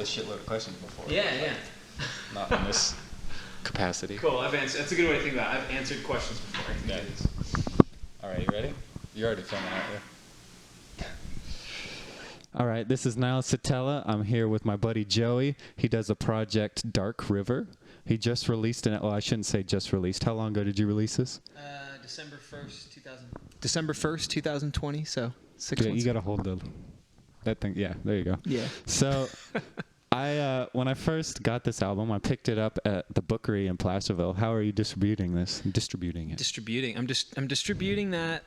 a shitload of questions before. Yeah. Not in this capacity. Cool. I've answered. That's a good way to think about it. I've answered questions before. I can do these. All right, you ready? You're already filming, aren't you? All right, this is Niall Satella. I'm here with my buddy Joey. He does a project, Dark River. He just released it. Well, I shouldn't say just released. How long ago did you release this? December 1st, 2020. So 6 months. You got to hold that thing. Yeah, there you go. Yeah. So when I first got this album, I picked it up at the Bookery in Placerville. How are you distributing it? I'm distributing that.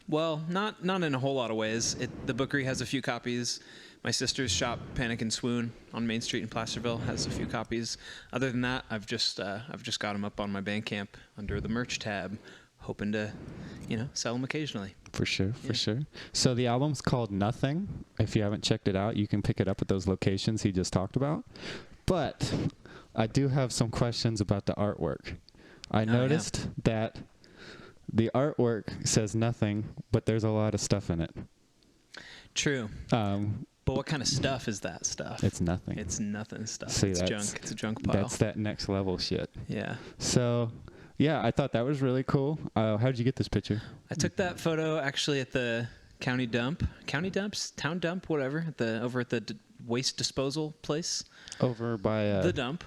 Well, not in a whole lot of ways. The Bookery has a few copies. My sister's shop, Panic and Swoon, on Main Street in Placerville, has a few copies. Other than that, I've just got them up on my Bandcamp under the merch tab, hoping to, sell them occasionally. For sure. So the album's called Nothing. If you haven't checked it out, you can pick it up at those locations he just talked about. But I do have some questions about the artwork. I noticed that the artwork says nothing, but there's a lot of stuff in it. True. But what kind of stuff is that stuff? It's nothing. It's nothing stuff. See, it's junk. It's a junk pile. That's that next level shit. Yeah. So, yeah, I thought that was really cool. How did you get this picture? I took that photo actually at the town dump, whatever, over at the waste disposal place. Over by the dump.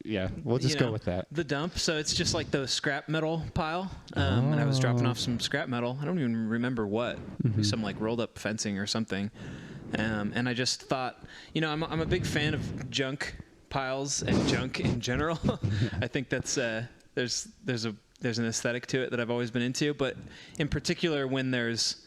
Yeah, we'll just go with that. The dump. So it's just like the scrap metal pile. And I was dropping off some scrap metal. I don't even remember what. Some like rolled up fencing or something. And I just thought, I'm a big fan of junk piles and junk in general. I think that's there's an aesthetic to it that I've always been into, but in particular when there's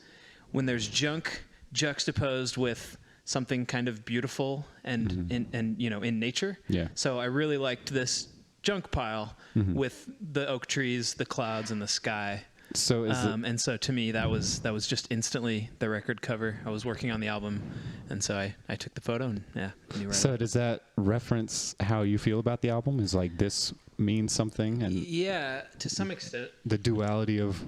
junk juxtaposed with something kind of beautiful and in nature. Yeah. So I really liked this junk pile with the oak trees, the clouds, and the sky. So and so to me that was just instantly the record cover. I was working on the album, and so I took the photo and knew right. So does that reference how you feel about the album? Is like this means something? And yeah, to some extent. The duality of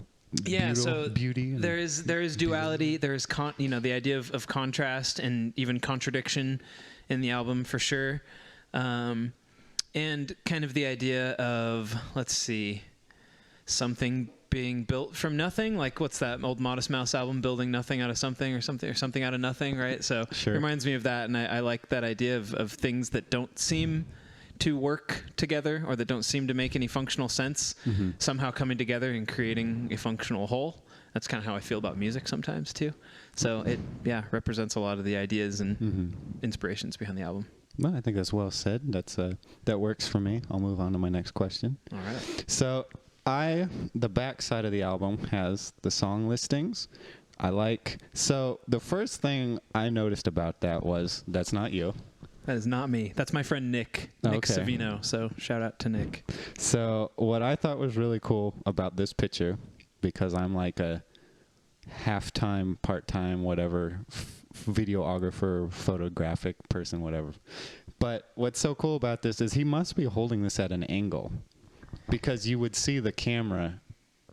beauty. There is duality. There is the idea of contrast and even contradiction in the album for sure, and kind of the idea of something being built from nothing, like what's that old Modest Mouse album, building nothing out of something or something out of nothing, right? So sure. It reminds me of that, and I like that idea of things that don't seem to work together or that don't seem to make any functional sense somehow coming together and creating a functional whole. That's kind of how I feel about music sometimes too. So it represents a lot of the ideas and inspirations behind the album. Well, I think that's well said. That works for me. I'll move on to my next question. All right. So the back side of the album has the song listings. So the first thing I noticed about that was that's not you. That is not me. That's my friend Nick Savino. So shout out to Nick. So what I thought was really cool about this picture, because I'm like a half-time, part-time, whatever, videographer, photographic person, whatever. But what's so cool about this is he must be holding this at an angle, because you would see the camera.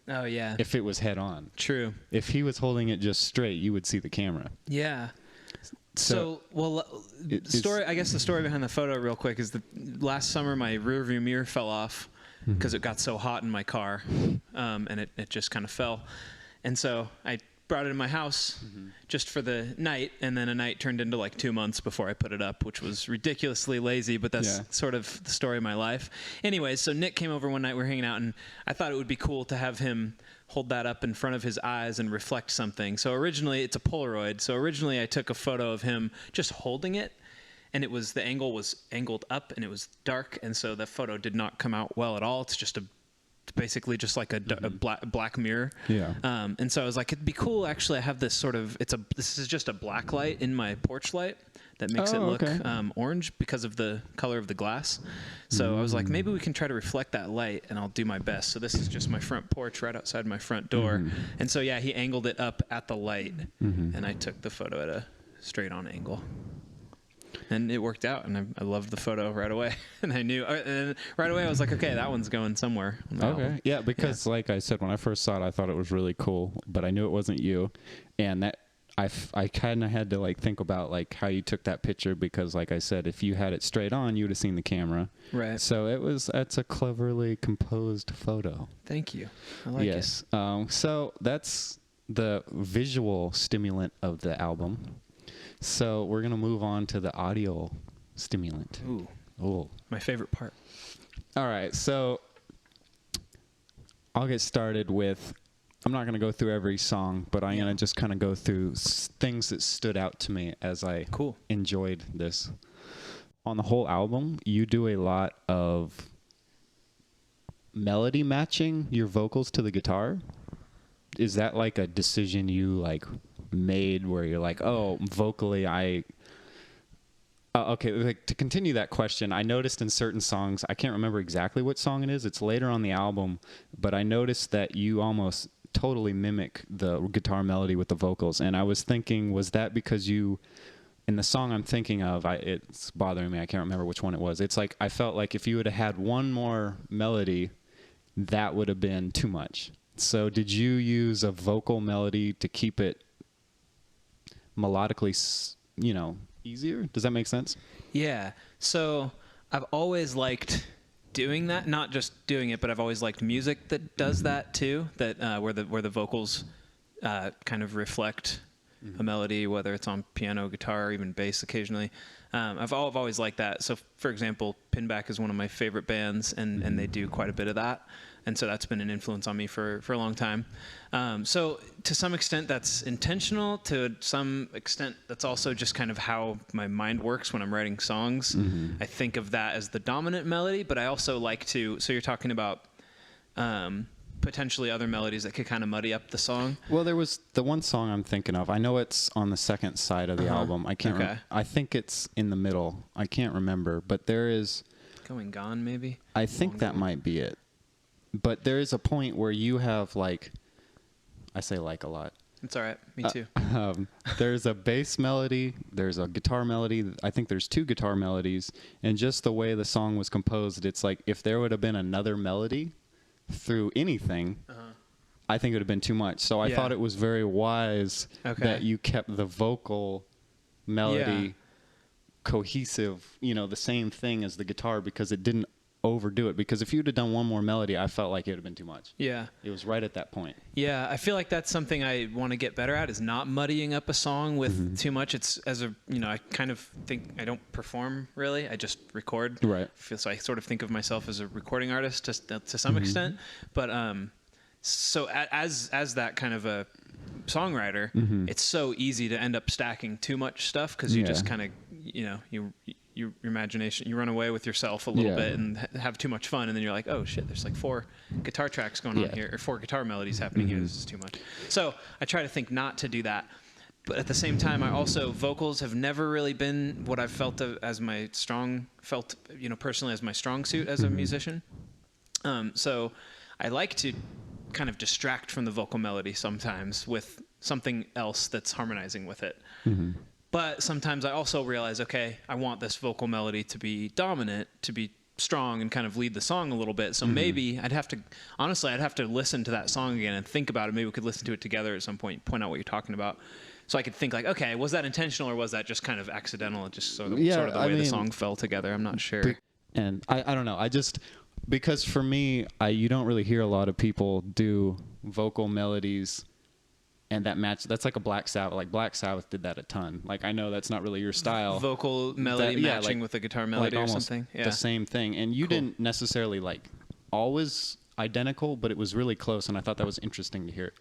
Oh yeah. If it was head on. True. If he was holding it just straight, you would see the camera. Yeah. So I guess the story behind the photo real quick is that last summer my rear view mirror fell off because it got so hot in my car, and it just kind of fell. And so I brought it in my house just for the night, and then a night turned into like 2 months before I put it up, which was ridiculously lazy, but that's sort of the story of my life. Anyways, so Nick came over one night, we were hanging out, and I thought it would be cool to have him hold that up in front of his eyes and reflect something. So originally, it's a Polaroid. So originally I took a photo of him just holding it, and the angle was angled up, and it was dark, and so the photo did not come out well at all. It's just basically just like a black mirror. Yeah. And so I was like, it'd be cool. Actually, I have this this is just a black light in my porch light that makes it look orange because of the color of the glass. So I was like, maybe we can try to reflect that light, and I'll do my best. So this is just my front porch right outside my front door. And so, he angled it up at the light, and I took the photo at a straight on angle. And it worked out, and I loved the photo right away. And I knew, and right away I was like, okay, that one's going somewhere. Okay, yeah, because like I said, when I first saw it, I thought it was really cool, but I knew it wasn't you. And that I kind of had to like think about like how you took that picture, because like I said, if you had it straight on, you would have seen the camera. Right. So that's a cleverly composed photo. Thank you. I like it. Yes. So that's the visual stimulant of the album. So we're going to move on to the audio stimulant. Ooh. Oh. My favorite part. All right. So I'll get started with, I'm not going to go through every song, but I'm going to just kind of go through things that stood out to me as I enjoyed this. On the whole album, you do a lot of melody matching your vocals to the guitar. Is that like a decision you like made where you're like, oh, vocally okay, like to continue that question, I noticed in certain songs, I can't remember exactly what song it is, it's later on the album, but I noticed that you almost totally mimic the guitar melody with the vocals. And I was thinking, was that because you, in the song I'm thinking of, it's bothering me, I can't remember which one it was. It's like, I felt like if you would have had one more melody, that would have been too much. So did you use a vocal melody to keep it melodically, easier? Does that make sense? Yeah. So I've always liked doing that, not just doing it, but I've always liked music that does that too, that where the vocals kind of reflect a melody, whether it's on piano, guitar, or even bass occasionally. I've always liked that. So, for example, Pinback is one of my favorite bands, and they do quite a bit of that. And so that's been an influence on me for a long time. So to some extent, that's intentional. To some extent, that's also just kind of how my mind works when I'm writing songs. I think of that as the dominant melody, but I also like to, so you're talking about potentially other melodies that could kind of muddy up the song. Well, there was the one song I'm thinking of. I know it's on the second side of the album. I can't I think it's in the middle. I can't remember, but there is Going Gone, maybe? I think that might be it. But there is a point where you have like, I say like a lot. It's all right. Me too. There's a bass melody. There's a guitar melody. I think there's two guitar melodies. And just the way the song was composed, it's like if there would have been another melody through anything, I think it would have been too much. So I thought it was very wise that you kept the vocal melody cohesive, the same thing as the guitar, because it didn't overdo it. Because if you'd have done one more melody, I felt like it would have been too much. Yeah. It was right at that point. Yeah, I feel like that's something I want to get better at, is not muddying up a song with too much. It's I kind of think I don't perform really. I just record. Right. So I sort of think of myself as a recording artist to some extent. But so as that kind of a songwriter, it's so easy to end up stacking too much stuff, because you just kind of, your imagination, you run away with yourself a little bit and have too much fun, and then you're like, oh shit, there's like 4 guitar tracks going on here, or 4 guitar melodies happening here. This is too much. So I try to think not to do that. But at the same time, vocals have never really been what I've felt as my personally as my strong suit as a musician. So I like to kind of distract from the vocal melody sometimes with something else that's harmonizing with it. But sometimes I also realize, okay, I want this vocal melody to be dominant, to be strong, and kind of lead the song a little bit. So maybe I'd have to listen to that song again and think about it. Maybe we could listen to it together at some point, point out what you're talking about. So I could think like, okay, was that intentional, or was that just kind of accidental? Just sort of the way the song fell together. I'm not sure. And I don't know. Because for me, you don't really hear a lot of people do vocal melodies and that match. That's like a Black Sabbath. Like Black Sabbath did that a ton. Like I know that's not really your style. Vocal melody matching with a guitar melody, or something. Yeah, the same thing. And you didn't necessarily like always identical, but it was really close, and I thought that was interesting to hear.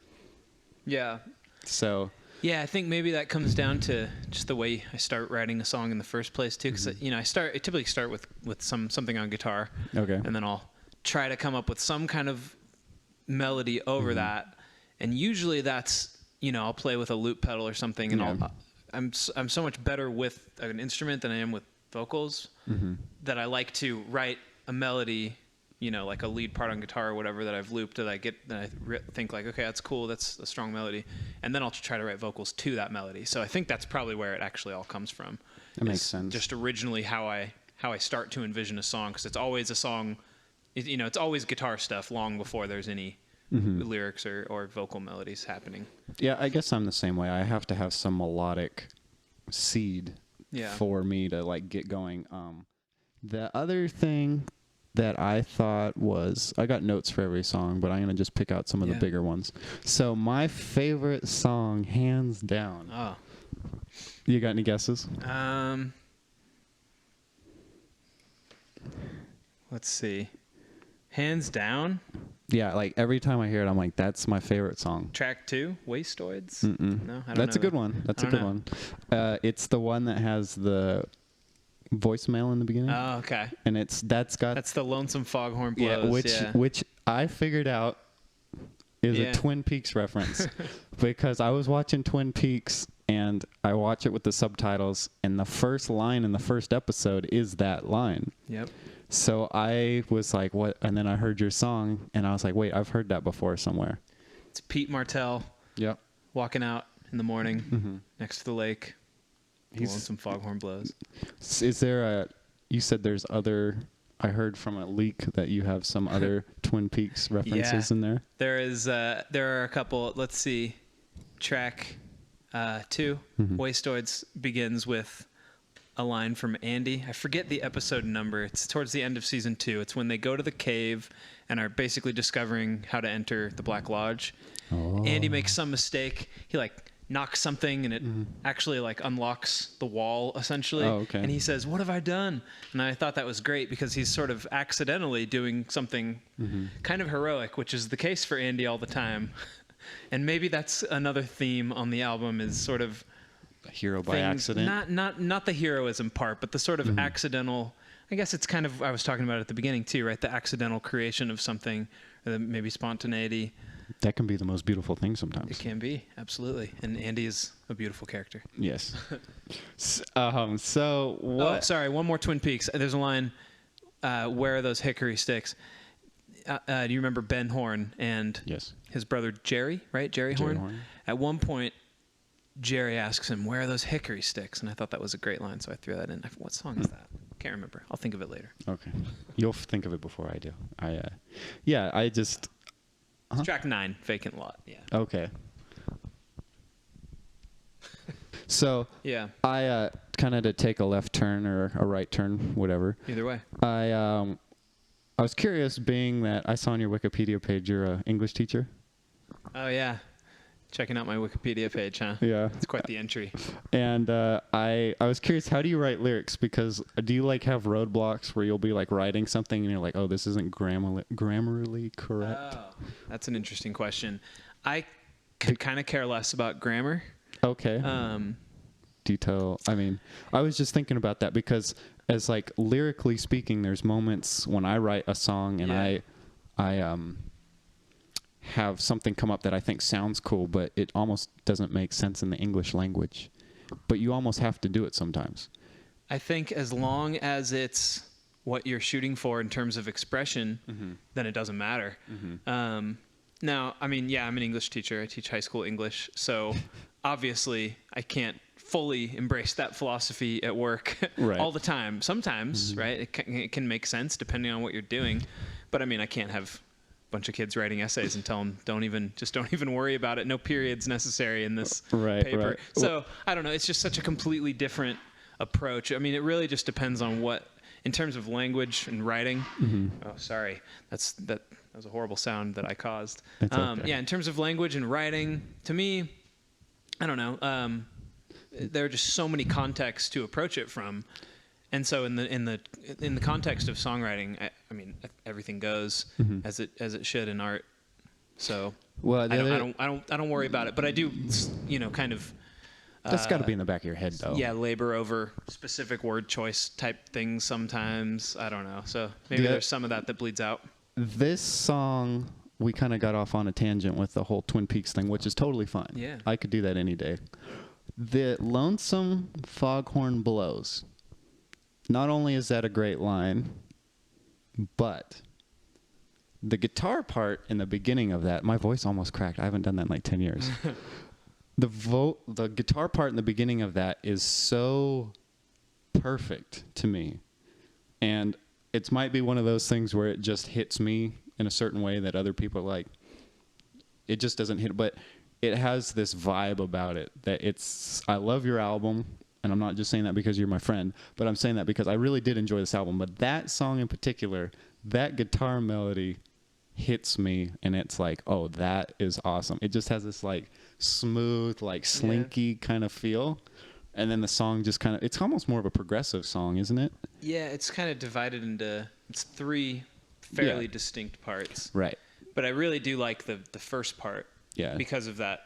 Yeah. So. Yeah, I think maybe that comes down to just the way I start writing a song in the first place too. Because I typically start with something on guitar. Okay. And then I'll try to come up with some kind of melody over that, and usually that's, I'll play with a loop pedal or something, and I'm so much better with an instrument than I am with vocals, that I like to write a melody, like a lead part on guitar or whatever that I've looped, that I think like, okay, that's cool, that's a strong melody, and then I'll try to write vocals to that melody. So I think that's probably where it actually all comes from. That makes sense. Just originally how I start to envision a song, because it's always a song, it's always guitar stuff long before there's any lyrics or vocal melodies happening. Yeah, I guess I'm the same way. I have to have some melodic seed for me to like get going. The other thing that I thought was, I got notes for every song, but I'm going to just pick out some of the bigger ones. So my favorite song, hands down. Oh. You got any guesses? Let's see. Hands down. Yeah, like every time I hear it, I'm like, that's my favorite song. Track 2, Wastoids? Mm-mm. No, I don't know. That's a good one. That's a good one. It's the one that has the voicemail in the beginning. Oh, okay. And that's the Lonesome Foghorn Blows. Which I figured out is a Twin Peaks reference because I was watching Twin Peaks and I watch it with the subtitles, and the first line in the first episode is that line. Yep. So I was like, what? And then I heard your song, and I was like, wait, I've heard that before somewhere. It's Pete Martell. Yep. Walking out in the morning next to the lake. Lonesome Foghorn Blows. Is there you said there's other, I heard from a leak that you have some other Twin Peaks references in there. There are a couple. Let's see. Track 2, Wastoids, begins with a line from Andy. I forget the episode number. It's towards the end of season 2. It's when they go to the cave and are basically discovering how to enter the Black Lodge. Oh. Andy makes some mistake. He knocks something and it actually unlocks the wall essentially. Oh, okay. And he says, "What have I done?" And I thought that was great because he's sort of accidentally doing something kind of heroic, which is the case for Andy all the time. And maybe that's another theme on the album, is sort of hero by accident. Not the heroism part, but the sort of accidental. I guess it's kind of, I was talking about it at the beginning too, right? The accidental creation of something, or maybe spontaneity. That can be the most beautiful thing sometimes. It can be, absolutely. And Andy is a beautiful character. Yes. So what? Oh, sorry. One more Twin Peaks. There's a line. Where are those hickory sticks? Do you remember Ben Horn and his brother Jerry? Right, Jerry Horn. At one point, Jerry asks him, "Where are those hickory sticks?" And I thought that was a great line, so I threw that in. What song is that? Can't remember. I'll think of it later. Okay. You'll think of it before I do. I just... It's track 9, Vacant Lot. Yeah. Okay. So I kind of to take a left turn or a right turn, whatever. Either way. I was curious, being that I saw on your Wikipedia page you're an English teacher. Oh yeah. Checking out my Wikipedia page, huh? Yeah. It's quite the entry. And I was curious, how do you write lyrics? Because do you have roadblocks where you'll be writing something and you're like, oh, this isn't grammarly correct? Oh, that's an interesting question. I could kind of care less about grammar. Okay. Detail. I mean, I was just thinking about that because as lyrically speaking, there's moments when I write a song and I have something come up that I think sounds cool, but it almost doesn't make sense in the English language. But you almost have to do it sometimes. I think as long as it's what you're shooting for in terms of expression, then it doesn't matter. Now, I mean, I'm an English teacher. I teach high school English. So obviously I can't fully embrace that philosophy at work all the time. Sometimes, right, it can make sense depending on what you're doing. But I mean, I can't have bunch of kids writing essays and tell them don't even worry about it. No periods necessary in this paper. Right. So I don't know. It's just such a completely different approach. I mean, it really just depends on what, in terms of language and writing. Oh, sorry. That was a horrible sound that I caused. Okay. Yeah. In terms of language and writing, to me, I don't know. There are just so many contexts to approach it from. And so in the context of songwriting, I mean, everything goes as it should in art. So I don't worry about it, but I do, kind of. That's got to be in the back of your head, though. Yeah, labor over specific word choice type things sometimes. I don't know. So maybe there's some of that bleeds out. This song, we kind of got off on a tangent with the whole Twin Peaks thing, which is totally fine. Yeah, I could do that any day. The Lonesome Foghorn Blows. Not only is that a great line, but the guitar part in the beginning of that, my voice almost cracked. I haven't done that in 10 years. The guitar part in the beginning of that is so perfect to me. And it might be one of those things where it just hits me in a certain way that other people are like, it just doesn't hit. But it has this vibe about it that I love your album. And I'm not just saying that because you're my friend, but I'm saying that because I really did enjoy this album. But that song in particular, that guitar melody hits me, and it's like, oh, that is awesome. It just has this like smooth, like slinky kind of feel. And then the song just kind of, it's almost more of a progressive song, isn't it? Yeah, it's kind of divided into, it's 3 fairly distinct parts. Right. But I really do like the first part. Yeah. Because of that.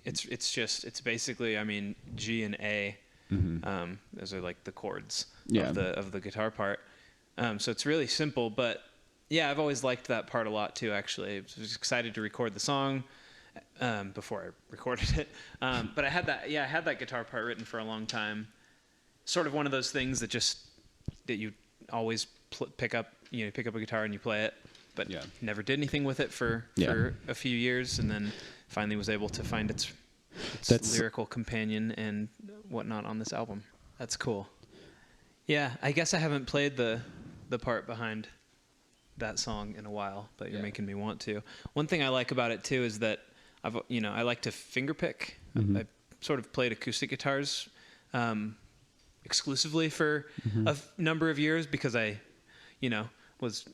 It's basically, I mean, G and A. Those are like the chords of the guitar part. So it's really simple, but yeah, I've always liked that part a lot too, actually. I was excited to record the song before I recorded it. But I had that guitar part written for a long time. Sort of one of those things that you always pick up a guitar and you play it, but never did anything with it for a few years, and then finally was able to find its lyrical companion and whatnot on this album. That's cool. Yeah, I guess I haven't played the part behind that song in a while, but you're making me want to. One thing I like about it too is that I like to finger pick. I sort of played acoustic guitars exclusively for a number of years because I was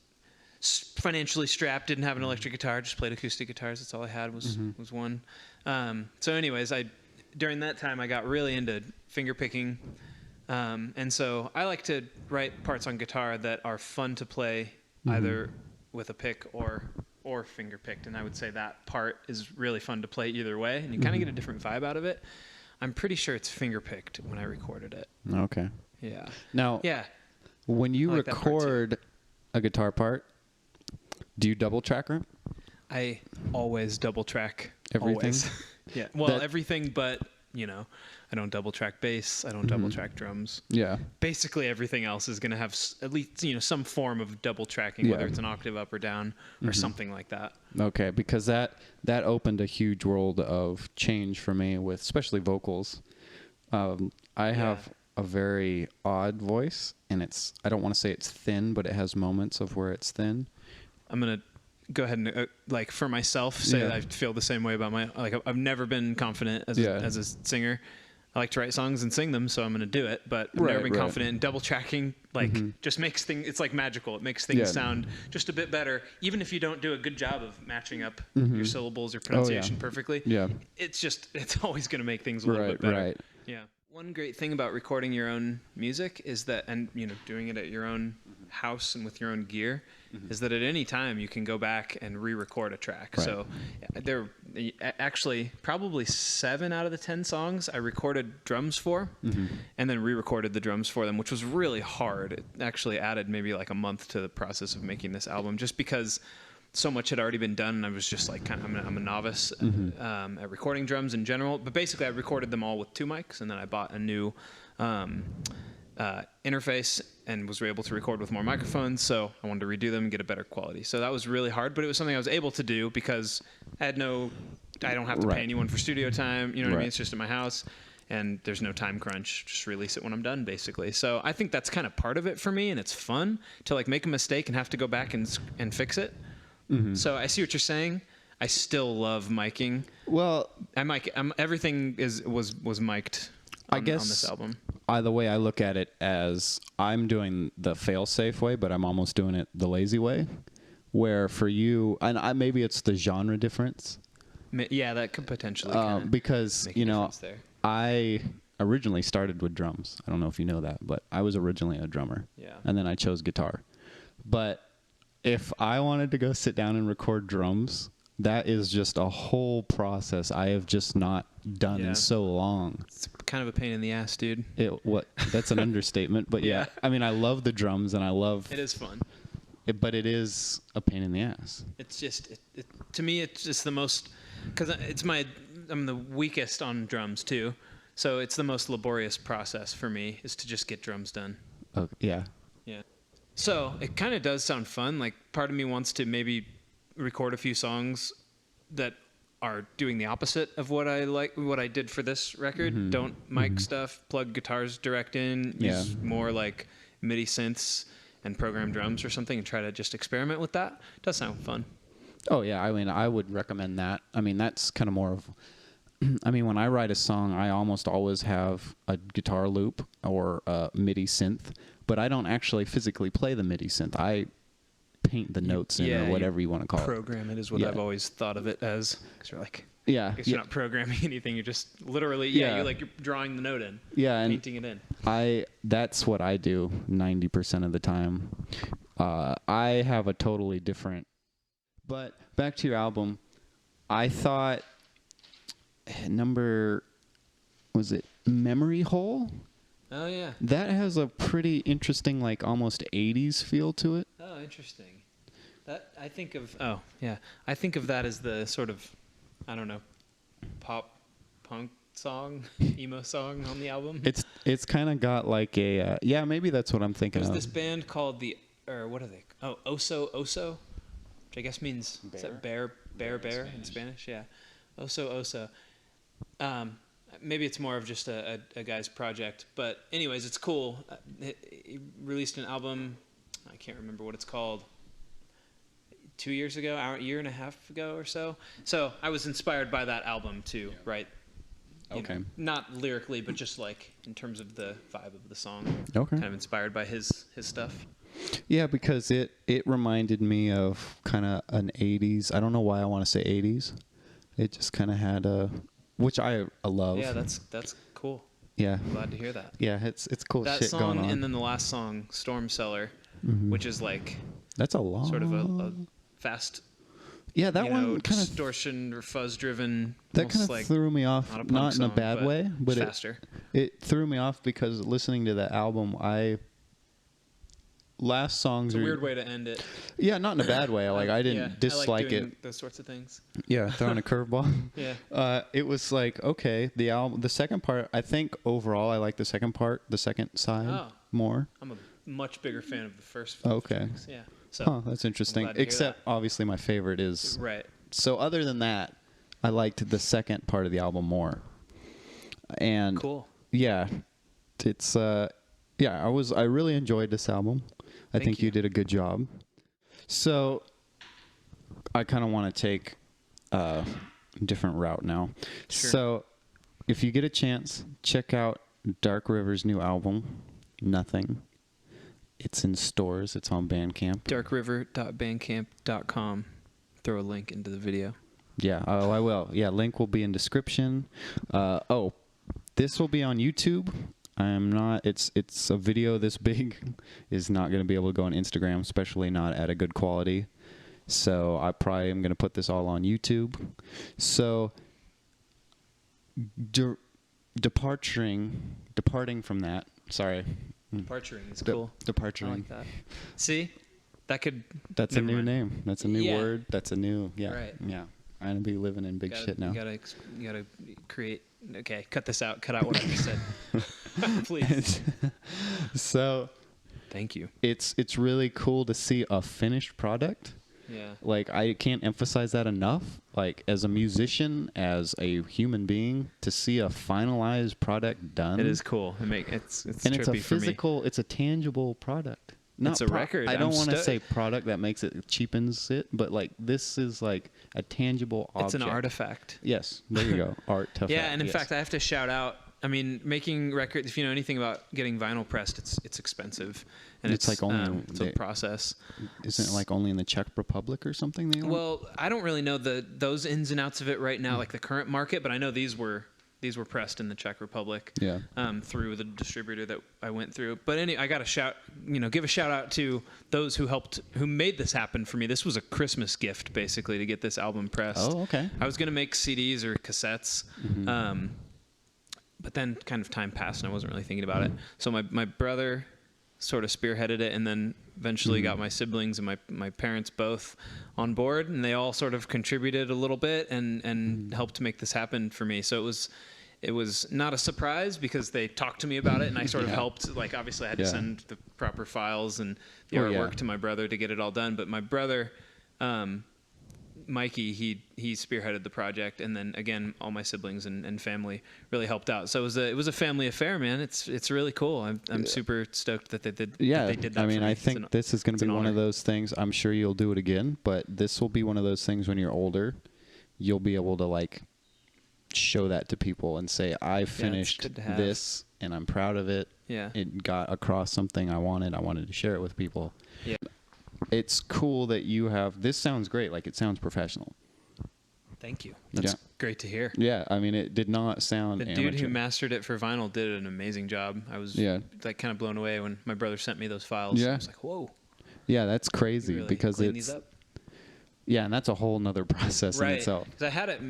financially strapped, didn't have an electric guitar, just played acoustic guitars. That's all I had was one. So anyways, during that time I got really into finger picking, and so I like to write parts on guitar that are fun to play either with a pick or finger picked, and I would say that part is really fun to play either way, and you kind of get a different vibe out of it. I'm pretty sure it's finger picked when I recorded it. Okay. Yeah. Now, when you record a guitar part, do you double track her? I always double track everything. Always. Yeah. Well, everything, but I don't double track bass. I don't double track drums. Yeah. Basically, everything else is going to have at least some form of double tracking, whether it's an octave up or down or something like that. Okay, because that opened a huge world of change for me with especially vocals. I have a very odd voice, and I don't want to say it's thin, but it has moments of where it's thin. I'm going to go ahead and for myself say that I feel the same way about I've never been confident as a singer. I like to write songs and sing them, so I'm going to do it, but I've never been confident in double tracking. Just makes things, it's like magical. It makes things sound just a bit better, even if you don't do a good job of matching up your syllables or pronunciation perfectly. Yeah. It's always going to make things a little bit better. Right. Yeah. One great thing about recording your own music is that, and doing it at your own house and with your own gear, is that at any time you can go back and re-record a track. Right. So there actually probably 7 out of the 10 songs I recorded drums for, and then re-recorded the drums for them, which was really hard. It actually added maybe like a month to the process of making this album, just because so much had already been done, and I was just like, I'm a novice at recording drums in general. But basically, I recorded them all with 2 mics, and then I bought a new interface and was able to record with more microphones. So I wanted to redo them and get a better quality. So that was really hard, but it was something I was able to do because I don't have to pay anyone for studio time. You know what I mean? It's just at my house, and there's no time crunch. Just release it when I'm done, basically. So I think that's kind of part of it for me, and it's fun to make a mistake and have to go back and fix it. So I see what you're saying. I still love miking. Well, everything was mic'd on this album. The way I look at it as I'm doing the fail-safe way, but I'm almost doing it the lazy way. Where for you, and maybe it's the genre difference. Yeah, that could potentially because make a difference there. I originally started with drums. I don't know if you know that, but I was originally a drummer. Yeah. And then I chose guitar. But if I wanted to go sit down and record drums, that is just a whole process I have just not done in so long. It's kind of a pain in the ass, dude. That's an understatement, but yeah. I mean, I love the drums, and it is fun. But it is a pain in the ass. It's just to me, it's just the most, because I'm the weakest on drums too, so it's the most laborious process for me is to just get drums done. Okay, yeah. Yeah. So it kind of does sound fun. Like, part of me wants to maybe record a few songs that are doing the opposite of what I did for this record. Don't mic stuff, plug guitars direct in, use more like MIDI synths and program drums or something, and try to just experiment with that. It does sound fun. Oh yeah, I mean, I would recommend that. I mean, that's kind of more of. I mean, when I write a song, I almost always have a guitar loop or a MIDI synth, but I don't actually physically play the MIDI synth. I paint the notes in or whatever you want to call it. Program it is what I've always thought of it as. Because you're like, yeah, you're not programming anything. You're just literally, you're drawing the note in. Yeah, and painting it in. That's what I do 90% of the time. I have a totally different. But back to your album, I thought was it Memory Hole? Oh yeah. That has a pretty interesting, like almost 80s feel to it. Oh, interesting. I think of that as the sort of, I don't know, pop punk song, emo song on the album. It's kind of got like a maybe that's what I'm thinking of. There's this band called what are they? Oh, Oso, which I guess means bear? Is that bear in Spanish? Yeah, Oso. Maybe it's more of just a guy's project, but anyways, it's cool. He released an album. I can't remember what it's called. 2 years ago, a year and a half ago or so. So I was inspired by that album to write. Okay. Not lyrically, but just like in terms of the vibe of the song. Okay. Kind of inspired by his stuff. Yeah, because it reminded me of kind of an 80s. I don't know why I want to say 80s. It just kind of had which I love. Yeah, that's cool. Yeah. I'm glad to hear that. Yeah, it's cool that shit song, going on. and then the last song, Storm Cellar, which is like that's a long sort of a fast. Yeah, that one kind of distortion or fuzz driven. That kind of like threw me off, not in a bad way, but faster. It threw me off because listening to the album, last songs it's a weird way to end it. Yeah, not in a bad way. Like I didn't dislike I like doing it. Those sorts of things. Yeah, throwing a curveball. Yeah. It was like okay, the second part. I think overall I like the second side more. I'm a much bigger fan of the first. Okay. Tracks. Yeah. So that's interesting. Except obviously my favorite is right. So other than that, I liked the second part of the album more. And cool. Yeah, it's I really enjoyed this album. I think you did a good job. So I kind of want to take a different route now. Sure. So if you get a chance, check out Dark River's new album, Nothing. It's in stores. It's on Bandcamp. darkriver.bandcamp.com. Throw a link into the video. Yeah. Oh, I will. Yeah, link will be in description. This will be on YouTube. It's a video this big is not going to be able to go on Instagram, especially not at a good quality. So I probably am going to put this all on YouTube. So departing from that. Sorry. Departuring is cool. Departuring. I like that. See? That's a new name. That's a new word. That's a new, Right. Yeah. I'm going to be living in big shit now. You gotta create, okay, cut this out. Cut out what I just said. Please. So. Thank you. It's really cool to see a finished product. Yeah. Like, I can't emphasize that enough. Like, as a musician, as a human being, to see a finalized product done. It is cool. It's and it's a physical, it's a tangible product. It's a record. I don't want to say product that makes it cheapens it, but like this is like a tangible object. It's an artifact. Yes, there you go. Artifact. Yeah, and in fact, I have to shout out. I mean, making records. If you know anything about getting vinyl pressed, it's expensive, and it's like only it's a process. Isn't it like only in the Czech Republic or something? Well, I don't really know those ins and outs of it right now, like the current market, but I know these were pressed in the Czech Republic. Yeah. Through the distributor that I went through. But anyway, I got to give a shout out to those who made this happen for me. This was a Christmas gift basically to get this album pressed. Oh, okay. I was going to make CDs or cassettes. But then kind of time passed and I wasn't really thinking about it. So my brother sort of spearheaded it and then eventually got my siblings and my parents both on board, and they all sort of contributed a little bit and helped make this happen for me. So it was not a surprise because they talked to me about it and I sort of helped. Like obviously I had to send the proper files and the artwork to my brother to get it all done. But my brother Mikey, he spearheaded the project, and then again, all my siblings and family really helped out. So it was a family affair, man. It's really cool. I'm super stoked that they did. Yeah, that they did that I mean, for me. I think this is going to be one of honor. those things. I'm sure you'll do it again, but this will be one of those things when you're older, you'll be able to like show that to people and say, I finished this and I'm proud of it. Yeah. It got across something I wanted. I wanted to share it with people. Yeah. It's cool that you have, this sounds great. Like it sounds professional. Thank you. That's great to hear. Yeah. I mean, it did not sound The amateur. dude who mastered it for vinyl did an amazing job. I was like kind of blown away when my brother sent me those files. Yeah. I was like, whoa. Yeah, that's crazy really because clean it's, these up? yeah, and that's a whole nother process in itself. Because I had it,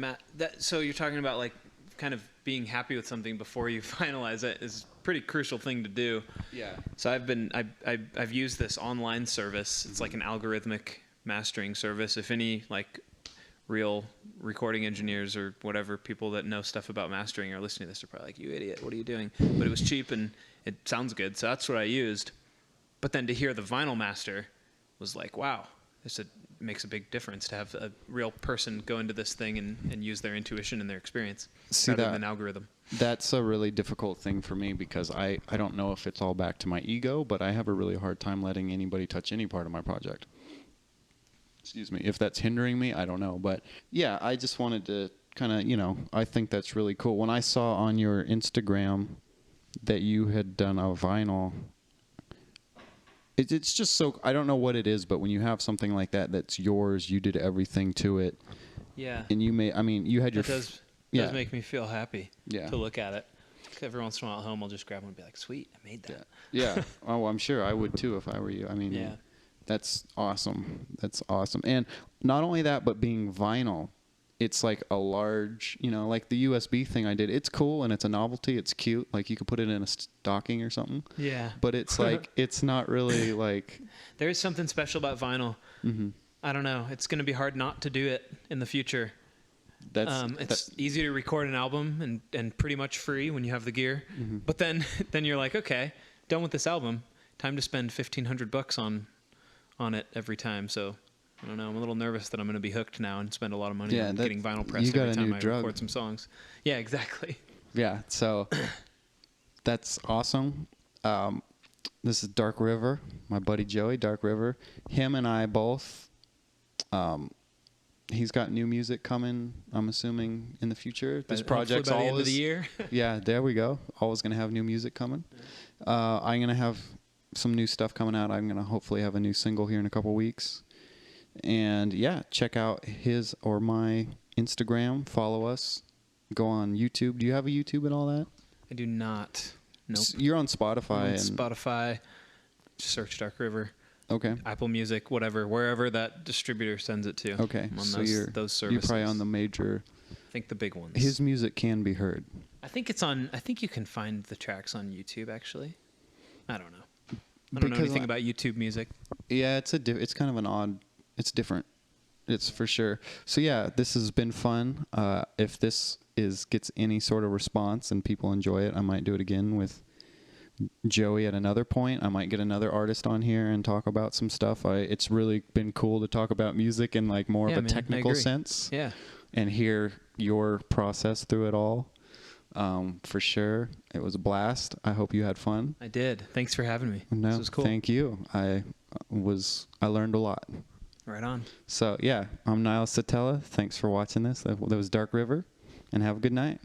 so you're talking about like kind of being happy with something before you finalize it is a pretty crucial thing to do. Yeah. So I've used this online service. It's like an algorithmic mastering service. If any like real recording engineers or whatever people that know stuff about mastering are listening to this, are probably like, you idiot, what are you doing? But it was cheap and it sounds good, so that's what I used. But then to hear the vinyl master was like, wow, it makes a big difference to have a real person go into this thing and use their intuition and their experience rather than an algorithm. That's a really difficult thing for me because I don't know if it's all back to my ego, but I have a really hard time letting anybody touch any part of my project. Excuse me. If that's hindering me, I don't know. But yeah, I just wanted to kind of, I think that's really cool. When I saw on your Instagram that you had done a vinyl, it's just so, I don't know what it is, but when you have something like that that's yours, you did everything to it. Yeah. And you had your... It does make me feel happy to look at it. Every once in a while at home, I'll just grab one and be like, sweet, I made that. Yeah. Oh, I'm sure I would too if I were you. I mean, that's awesome. That's awesome. And not only that, but being vinyl, it's like a large, like the USB thing I did. It's cool and it's a novelty. It's cute. Like you could put it in a stocking or something. Yeah. But it's like, it's not really like... There is something special about vinyl. Mm-hmm. I don't know. It's going to be hard not to do it in the future. It's easy to record an album and pretty much free when you have the gear. Mm-hmm. But then you're like, okay, done with this album. Time to spend $1,500 on it every time. So I don't know. I'm a little nervous that I'm going to be hooked now and spend a lot of money on getting vinyl pressed every time I record some songs. Yeah, exactly. Yeah. So that's awesome. This is Dark River, my buddy Joey, Dark River. Him and I both, he's got new music coming, I'm assuming, in the future. This project's by the always... end of the year. Yeah, there we go. Always going to have new music coming. I'm going to have some new stuff coming out. I'm going to hopefully have a new single here in a couple weeks. And yeah, check out his or my Instagram. Follow us. Go on YouTube. Do you have a YouTube and all that? I do not. Nope. You're on Spotify. Spotify. Search Dark River. Okay. Apple Music, whatever, wherever that distributor sends it to. Okay. On so those services. You're probably on the major. I think the big ones. His music can be heard. I think you can find the tracks on YouTube, actually. I don't know. I don't know anything about YouTube music. Yeah, it's kind of an odd... It's different. It's for sure. So yeah, this has been fun. If this gets any sort of response and people enjoy it, I might do it again with Joey at another point. I might get another artist on here and talk about some stuff. It's really been cool to talk about music in like more of a technical sense. Yeah. And hear your process through it all. For sure. It was a blast. I hope you had fun. I did. Thanks for having me. No, this was cool. Thank you. I learned a lot. Right on. So, yeah, I'm Niall Satella. Thanks for watching this. That was Dark River, and have a good night.